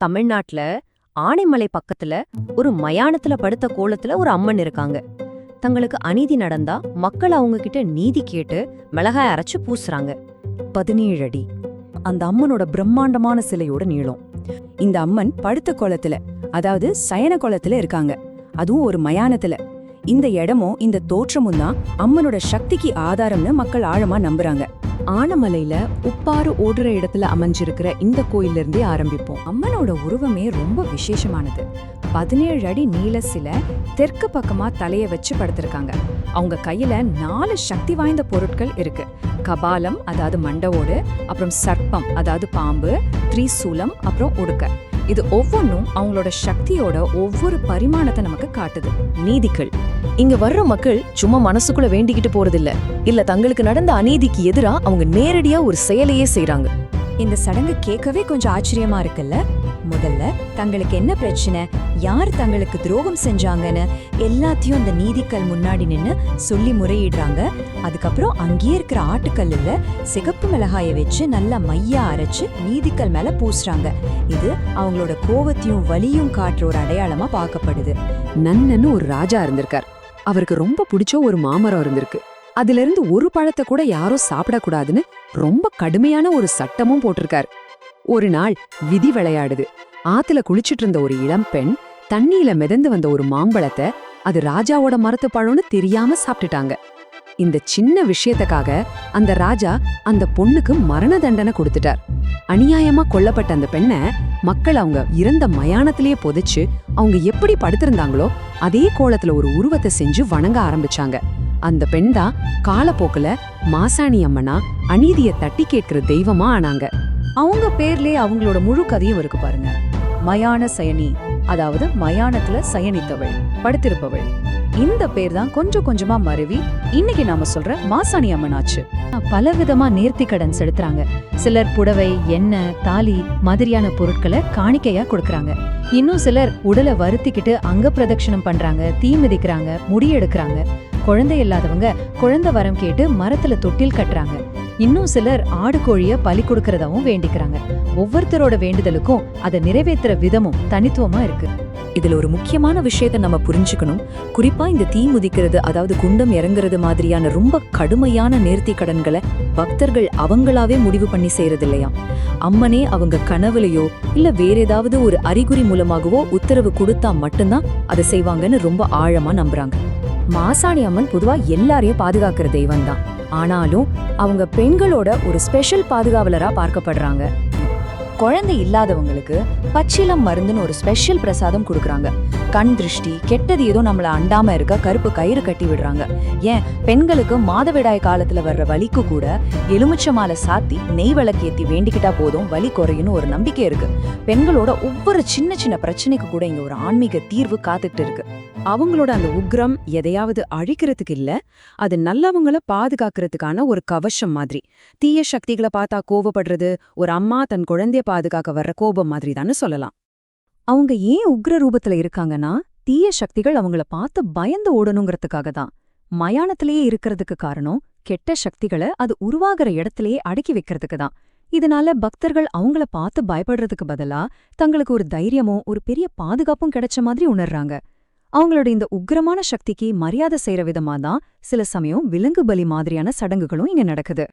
தமிழ்நாட்டுல ஆனைமலை பக்கத்துல ஒரு மயானத்துல படுத்த கோலத்துல ஒரு அம்மன் இருக்காங்க. தங்களுக்கு அநீதி நடந்தா மக்கள் அவங்க கிட்ட நீதி கேட்டு மிளகாய் அரைச்சு பூசுறாங்க. 17 அடி அந்த அம்மனோட பிரம்மாண்டமான சிலையோட நீளம். இந்த அம்மன் படுத்த கோலத்துல, அதாவது சயன கோலத்துல இருக்காங்க, அதுவும் ஒரு மயானத்துல. இந்த இடமும் இந்த தோற்றமும் தான் அம்மனோட சக்திக்கு ஆதாரம்னு மக்கள் ஆழமா நம்புறாங்க. ஆனமலையில உப்பாறு ஓடுற இடத்துல அமைஞ்சிருக்கிற இந்த கோயில்ல இருந்தே ஆரம்பிப்போம். அம்மனோட உருவமே ரொம்ப விசேஷமானது. 17 அடி நீள சிலை, தெற்கு பக்கமா தலைய வச்சு படுத்திருக்காங்க. அவங்க கையில 4 சக்தி வாய்ந்த பொருட்கள் இருக்கு. கபாலம், அதாவது மண்டவோடு, அப்புறம் சர்ப்பம், அதாவது பாம்பு, திரிசூலம், அப்புறம் உடுக்க. இது ஒவ்வொன்றும் அவங்களோட சக்தியோட ஒவ்வொரு பரிமாணத்தை நமக்கு காட்டுது. நீதிகள் இங்க வர்ற மக்கள் சும்மா மனசுக்குள்ள வேண்டிக்கிட்டு போறதில்ல, இல்ல தங்களுக்கு நடந்த அநீதிக்கு எதிரா அவங்க நேரடியா ஒரு செயலையே செய்றாங்க. இந்த சடங்கு கேட்கவே கொஞ்சம் ஆச்சரியமா இருக்குல்ல. முதல்ல தங்களுக்கு என்ன பிரச்சனை, யார் தங்களுக்கு துரோகம் செஞ்சாங்கன்னு எல்லாத்தையும் அந்த நீதிக்கல் முன்னாடி நின்னு சொல்லி முறையிடுறாங்க. அதுக்கப்புறம் அங்கேயே இருக்கிற ஆட்டுக்கல்லுல சிகப்பு மிளகாய வச்சு நல்லா மையா அரைச்சு நீதிக்கல் மேல பூசுறாங்க. இது அவங்களோட கோவத்தையும் வலியும் காட்டுற ஒரு அடையாளமா பார்க்கப்படுது. நன்னன்னு ஒரு ராஜா இருந்திருக்கார். அவருக்கு ரொம்ப பிடிச்ச ஒரு மாமரம் இருந்திருக்கு. அதுல இருந்து ஒரு பழத்தை கூட யாரும் சாப்பிடக்கூடாதுன்னு ரொம்ப கடுமையான ஒரு சட்டமும் போட்டிருக்கார். ஒரு நாள் விதி விளையாடுது. ஆத்துல குளிச்சிட்டு இருந்த ஒரு இளம் பெண் தண்ணியில மிதந்து வந்த ஒரு மாம்பழத்தை அது ராஜாவோட மரத்து பழம்னு தெரியாம சாப்பிட்டுட்டாங்க. இந்த சின்ன விஷயத்துக்காக அந்த ராஜா அந்த பொண்ணுக்கு மரண தண்டனை கொடுத்துட்டார். அநியாயமா கொல்லப்பட்ட அந்த பெண்ணை மக்கள் அவங்க இறந்த மயானத்திலேயே புதைச்சு அவங்க எப்படி படுத்திருந்தாங்களோ அதே கோலத்துல ஒரு உருவத்தை செஞ்சு வணங்க ஆரம்பிச்சாங்க. அந்த பெண் தான் காலப்போக்குல மாசாணி அம்மனா அநீதிய தட்டி கேட்கிற தெய்வமா ஆனாங்க. அவங்க பேர்லயே அவங்களோட முழு கதையும் இருக்கு பாருங்க. மயான சயனி, அதாவது மயானத்துல சயனித்தவள், படுத்திருப்பவள். இந்த பேர் தான் கொஞ்சம் கொஞ்சமா மருவி இன்னைக்கு நாம சொல்ற மாசாணி அம்மனாச்சு. பலவிதமா நேர்த்தி கடன் செலுத்துறாங்க. சிலர் புடவை, எண்ணெய், தாலி மாதிரியான பொருட்களை காணிக்கையா கொடுக்கறாங்க. இன்னும் சிலர் உடலை வருத்திக்கிட்டு அங்க பிரதட்சணம் பண்றாங்க, தீ மிதிக்கிறாங்க, முடியெடுக்கிறாங்க. குழந்தை இல்லாதவங்க குழந்தை வரம் கேட்டு மரத்துல தொட்டில் கட்டுறாங்க. இன்னும் சிலர் ஆடு கோழிய பலி கொடுக்கறதாவும் வேண்டிக்கிறாங்க. ஒவ்வொருத்தரோட வேண்டுதலுக்கும் அதை நிறைவேற்றுற விதமும் தனித்துவமா இருக்கு. இதுல ஒரு முக்கியமான விஷயத்த நம்ம புரிஞ்சுக்கணும். குறிப்பா இந்த தீ முதிக்கிறது, அதாவது குண்டம் இறங்குறது மாதிரியான ரொம்ப கடுமையான நேர்த்தி கடன்களை பக்தர்கள் அவங்களாவே முடிவு பண்ணி செய்யறது இல்லையா. அம்மனே அவங்க கனவுலையோ இல்ல வேற ஏதாவது ஒரு அறிகுறி மூலமாகவோ உத்தரவு கொடுத்தா மட்டும்தான் அதை செய்வாங்கன்னு ரொம்ப ஆழமா நம்புறாங்க. மாசாணி அம்மன் பொதுவா எல்லாரையும் பாதுகாக்கிற தெய்வம் தான். ஆனாலும் அவங்க பெண்களோட ஒரு ஸ்பெஷல் பாதுகாவலரா பார்க்கப்படுறாங்க. குழந்தை இல்லாதவங்களுக்கு பச்சிலம் மருந்துன்னு ஒரு ஸ்பெஷல் பிரசாதம் கொடுக்குறாங்க. கண் திருஷ்டி, கெட்டது ஏதோ நம்மள அண்டாம இருக்க கருப்பு கயிறு கட்டி விடுறாங்க. ஏன் பெண்களுக்கு மாதவிடாய் காலத்துல வர்ற வலிக்கு கூட எலுமிச்சை மாலை சாத்தி நெய் விளக்கேத்தி வேண்டிக்கிட்டா போதும் வலி குறையும்னு ஒரு நம்பிக்கை இருக்கு. பெண்களோட ஒவ்வொரு சின்ன சின்ன பிரச்சனைக்கு கூட இங்க ஒரு ஆன்மீக தீர்வு காத்துட்டு இருக்கு. அவங்களோட அந்த உக்ரம் எதையாவது அழிக்கிறதுக்கு இல்ல, அது நல்லவங்கள பாதுகாக்கிறதுக்கான ஒரு கவசம் மாதிரி. தீய சக்திகளை பார்த்தா கோபப்படுறது ஒரு அம்மா தன் குழந்தைய பாதுகாக்க வர்ற கோபம் மாதிரி தானே சொல்லலாம். அவங்க ஏன் உக்ர ரூபத்துல இருக்காங்கன்னா, தீய சக்திகள் அவங்கள பார்த்து பயந்து ஓடணுங்கிறதுக்காக தான். மயானத்திலேயே இருக்கிறதுக்கு காரணம் கெட்ட சக்திகளை அது உருவாகிற இடத்திலேயே அடக்கி வைக்கிறதுக்கு தான். இதனால பக்தர்கள் அவங்கள பார்த்து பயப்படுறதுக்கு பதிலா தங்களுக்கு ஒரு தைரியமும் ஒரு பெரிய பாதுகாப்பும் கிடைச்ச மாதிரி உணர்றாங்க. அவங்களோட இந்த உக்ரமான சக்திக்கு மரியாதை செய்யற விதமா தான் சில சமயம் விலங்கு பலி மாதிரியான சடங்குகளும் இங்க நடக்குது.